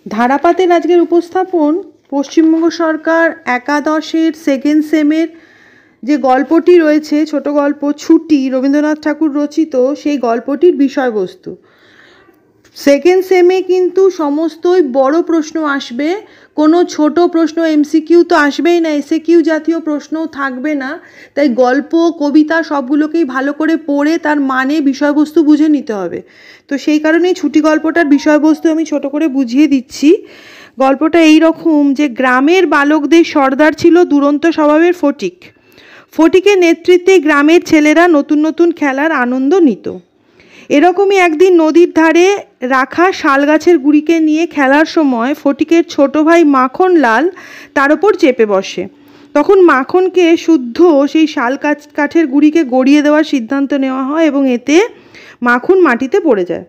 ধারাপাতের আজকের উপস্থাপন পশ্চিমবঙ্গ সরকার একাদশের সেকেন্ড সেমের যে গল্পটি রয়েছে, ছোট গল্প ছুটি, রবীন্দ্রনাথ ঠাকুর রচিত, সেই গল্পটির বিষয়বস্তু। সেকেন্ড সেমে কিন্তু সমস্তই বড় প্রশ্ন আসবে, কোনো ছোট প্রশ্ন এমসিকিউ তো আসবেই না, এসএকিউ জাতীয় প্রশ্নও থাকবে না। তাই গল্প, কবিতা সবগুলোকেই ভালো করে পড়ে তার মানে, বিষয়বস্তু বুঝে নিতে হবে। তো সেই কারণেই ছুটি গল্পটার বিষয়বস্তু আমি ছোট করে বুঝিয়ে দিচ্ছি। গল্পটা এই রকম যে গ্রামের বালকদের সর্দার ছিল দুরন্ত স্বভাবের ফটিক। ফটিকের নেতৃত্বে গ্রামের ছেলেরা নতুন নতুন খেলার আনন্দ নিত। এরকমই একদিন নদীর ধারে রাখা শাল গাছের গুড়িকে নিয়ে খেলার সময় ফটিকের ছোট ভাই মাখনলাল তার ওপর চেপে বসে। তখন মাখনকে শুদ্ধ সেই শাল কাঠের গুড়িকে গড়িয়ে দেওয়ার সিদ্ধান্ত নেওয়া হয় এবং এতে মাখন মাটিতে পড়ে যায়।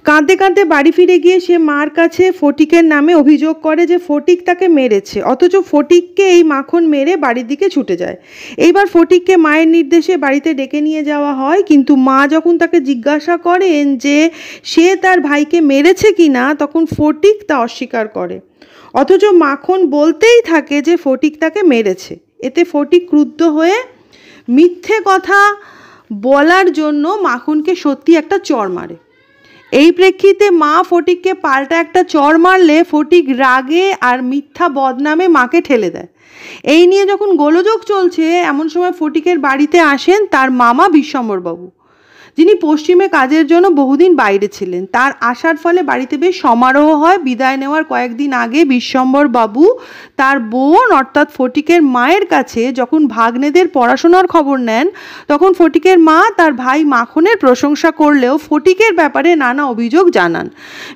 কাঁদতে কাঁদতে বাড়ি ফিরে গিয়ে সে মার কাছে ফটিকের নামে অভিযোগ করে যে ফটিক তাকে মেরেছে, অথচ ফটিককে এই মাখন মেরে বাড়ির দিকে ছুটে যায়। এইবার ফটিককে মায়ের নির্দেশে বাড়িতে ডেকে নিয়ে যাওয়া হয়, কিন্তু মা যখন তাকে জিজ্ঞাসা করেন যে সে তার ভাইকে মেরেছে কি না, তখন ফটিক তা অস্বীকার করে, অথচ মাখন বলতেই থাকে যে ফটিক তাকে মেরেছে। এতে ফটিক ক্রুদ্ধ হয়ে মিথ্যে কথা বলার জন্য মাখনকে সত্যি একটা চড় মারে। এই প্রেক্ষিতে মা ফটিককে পাল্টা একটা চড় মারলে ফটিক রাগে আর মিথ্যা বদনামে মাকে ঠেলে দেয়। এই নিয়ে যখন গোলযোগ চলছে, এমন সময় ফটিকের বাড়িতে আসেন তার মামা বিশ্বম্বরবাবু, যিনি পশ্চিমে কাজের জন্য বহুদিন বাইরে ছিলেন। তার আসার ফলে বাড়িতে বেশ সমারোহ হয়। বিদায় নেওয়ার কয়েকদিন আগে বিশ্বম্বরবাবু তার বোন অর্থাৎ ফটিকের মায়ের কাছে যখন ভাগ্নেদের পড়াশোনার খবর নেন, তখন ফটিকের মা তার ভাই মাখনের প্রশংসা করলেও ফটিকের ব্যাপারে নানা অভিযোগ জানান।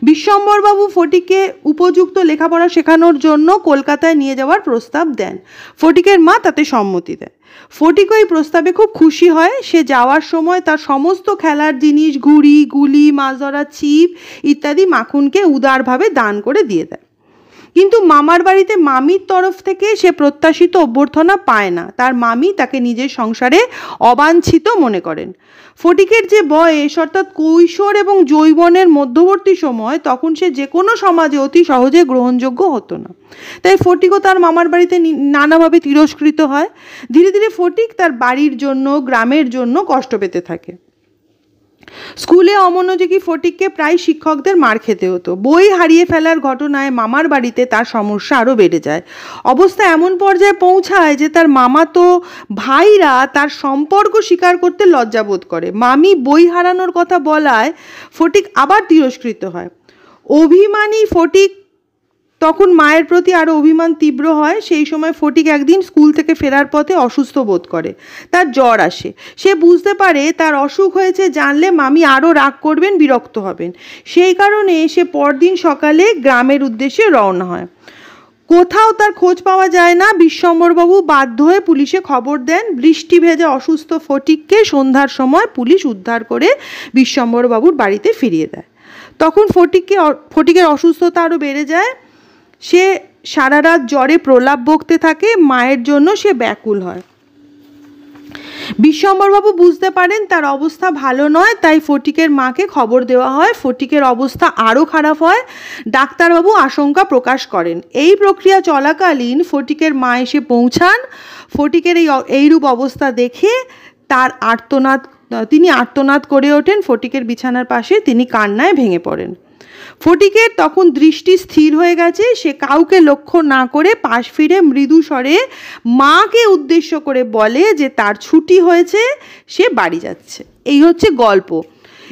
বিশ্বম্বরবাবু ফটিককে উপযুক্ত লেখাপড়া শেখানোর জন্য কলকাতায় নিয়ে যাওয়ার প্রস্তাব দেন। ফটিকের মা তাতে সম্মতি দেয়। ফটিক ওই প্রস্তাবে খুব খুশি হয়। সে যাওয়ার সময় তার সমস্ত খেলার জিনিস, ঘুড়ি, গুলি, মাছ ধরার ছিপ ইত্যাদি মাখনকে উদারভাবে দান করে দিয়ে দেয়। কিন্তু মামার বাড়িতে মামির তরফ থেকে সে প্রত্যাশিত অভ্যর্থনা পায় না। তার মামি তাকে নিজের সংসারে অবাঞ্ছিত মনে করেন। ফটিকের যে বয়স অর্থাৎ কৈশোর এবং যৌবনের মধ্যবর্তী সময়, তখন সে যে কোনো সমাজে অতি সহজে গ্রহণযোগ্য হতো না। তাই ফটিকও তার মামার বাড়িতে নানাভাবে তিরস্কৃত হয়। ধীরে ধীরে ফটিক তার বাড়ির জন্য, গ্রামের জন্য কষ্ট পেতে থাকে। স্কুলে অমনোযোগী ফটিককে প্রায় শিক্ষকদের মার খেতে হতো। বই হারিয়ে ফেলার ঘটনায় মামার বাড়িতে তার সমস্যা আরও বেড়ে যায়। অবস্থা এমন পর্যায়ে পৌঁছায় যে তার মামাতো ভাইরা তার সম্পর্ক স্বীকার করতে লজ্জাবোধ করে। মামি বই হারানোর কথা বলায় ফটিক আবার তিরস্কৃত হয়। অভিমানী ফটিক তখন মায়ের প্রতি আরও অভিমান তীব্র হয়। সেই সময় ফটিক একদিন স্কুল থেকে ফেরার পথে অসুস্থ বোধ করে। তার জ্বর আসে। সে বুঝতে পারে তার অসুখ হয়েছে জানলে মামি আরও রাগ করবেন, বিরক্ত হবেন। সেই কারণে সে পরদিন সকালে গ্রামের উদ্দেশ্যে রওনা হয়। কোথাও তার খোঁজ পাওয়া যায় না। বিশ্বম্বরবাবু বাধ্য হয়ে পুলিশে খবর দেন। বৃষ্টি ভেজে অসুস্থ ফটিককে সন্ধ্যার সময় পুলিশ উদ্ধার করে বিশ্বম্বরবাবুর বাড়িতে ফিরিয়ে দেয়। তখন ফটিকের অসুস্থতা আরও বেড়ে যায়। সে সারা রাত জ্বরে প্রলাপ বকতে থাকে। মায়ের জন্য সে ব্যাকুল হয়। বিশ্বম্বরবাবু বুঝতে পারেন তার অবস্থা ভালো নয়, তাই ফটিকের মাকে খবর দেওয়া হয়। ফটিকের অবস্থা আরও খারাপ হয়। ডাক্তারবাবু আশঙ্কা প্রকাশ করেন। এই প্রক্রিয়া চলাকালীন ফটিকের মা এসে পৌঁছান। ফটিকের এইরূপ অবস্থা দেখে তিনি আর্তনাদ করে ওঠেন। ফটিকের বিছানার পাশে তিনি কান্নায় ভেঙে পড়েন। ফটিকের তখন দৃষ্টি স্থির হয়ে গেছে। সে কাউকে লক্ষ্য না করে পাশ ফিরে মৃদু স্বরে মাকে উদ্দেশ্য করে বলে যে তার ছুটি হয়েছে, সে বাড়ি যাচ্ছে। এই হচ্ছে গল্প।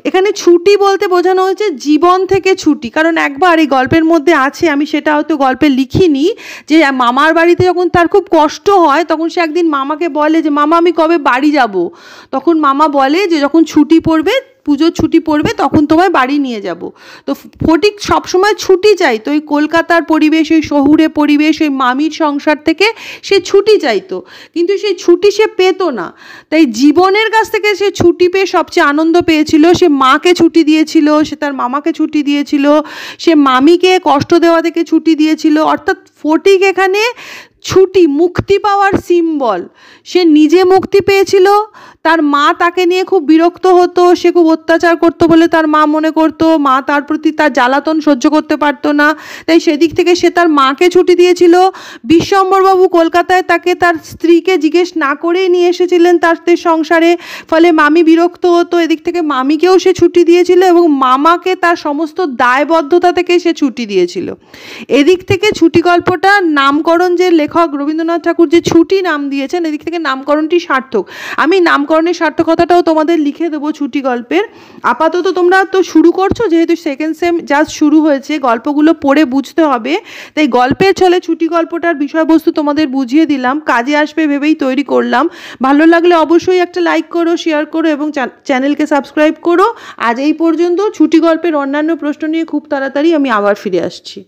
এখানে ছুটি বলতে বোঝানো হয়েছে জীবন থেকে ছুটি। কারণ একবার এই গল্পের মধ্যে আছে, আমি সেটা হয়তো গল্পে লিখিনি, যে মামার বাড়িতে যখন তার খুব কষ্ট হয় তখন সে একদিন মামাকে বলে যে মামা আমি কবে বাড়ি যাব। তখন মামা বলে যে যখন ছুটি পড়বে, পুজোর ছুটি পড়বে, তখন তোমায় বাড়ি নিয়ে যাব। তো ফটিক সবসময় ছুটি চাইতো। ওই কলকাতার পরিবেশ, ওই শহুরে পরিবেশ, ওই মামির সংসার থেকে সে ছুটি চাইতো, কিন্তু সেই ছুটি সে পেত না। তাই জীবনের কাছ থেকে সে ছুটি পেয়ে সবচেয়ে আনন্দ পেয়েছিল। সে মাকে ছুটি দিয়েছিল, সে তার মামাকে ছুটি দিয়েছিল, সে মামিকে কষ্ট দেওয়া থেকে ছুটি দিয়েছিল। অর্থাৎ ফটিক এখানে ছুটি, মুক্তি পাওয়ার সিম্বল। সে নিজে মুক্তি পেয়েছিল, তার মা তাকে নিয়ে খুব বিরক্ত হতো, সে খুব অত্যাচার করতো বলে তার মা মনে করতো, মা তার প্রতি তার জ্বালাতন সহ্য করতে পারতো না, তাই সেদিক থেকে সে তার মাকে ছুটি দিয়েছিল। বিশ্বম্বরবাবু কলকাতায় তাকে তার স্ত্রীকে জিজ্ঞেস না করেই নিয়ে এসেছিলেন তাদের সংসারে, ফলে মামি বিরক্ত হতো, এদিক থেকে মামিকেও সে ছুটি দিয়েছিল এবং মামাকে তার সমস্ত দায়বদ্ধতা থেকে সে ছুটি দিয়েছিল। এদিক থেকে ছুটি গল্পটার নামকরণ যে লেখক রবীন্দ্রনাথ ঠাকুর যে ছুটি নাম দিয়েছেন, এদিক থেকে নামকরণটি সার্থক। আমি নামকরণের সার্থকতাটাও তোমাদের লিখে দেবো ছুটি গল্পের। আপাতত তোমরা তো শুরু করছো, যেহেতু সেকেন্ড সেম জাস্ট শুরু হয়েছে, গল্পগুলো পড়ে বুঝতে হবে, তাই গল্পের ছলে ছুটি গল্পটার বিষয়বস্তু তোমাদের বুঝিয়ে দিলাম, কাজে আসবে ভেবেই তৈরি করলাম। ভালো লাগলে অবশ্যই একটা লাইক করো, শেয়ার করো এবং চ্যানেলকে সাবস্ক্রাইব করো। আজ এই পর্যন্ত। ছুটি গল্পের অন্যান্য প্রশ্ন নিয়ে খুব তাড়াতাড়ি আমি আবার ফিরে আসছি।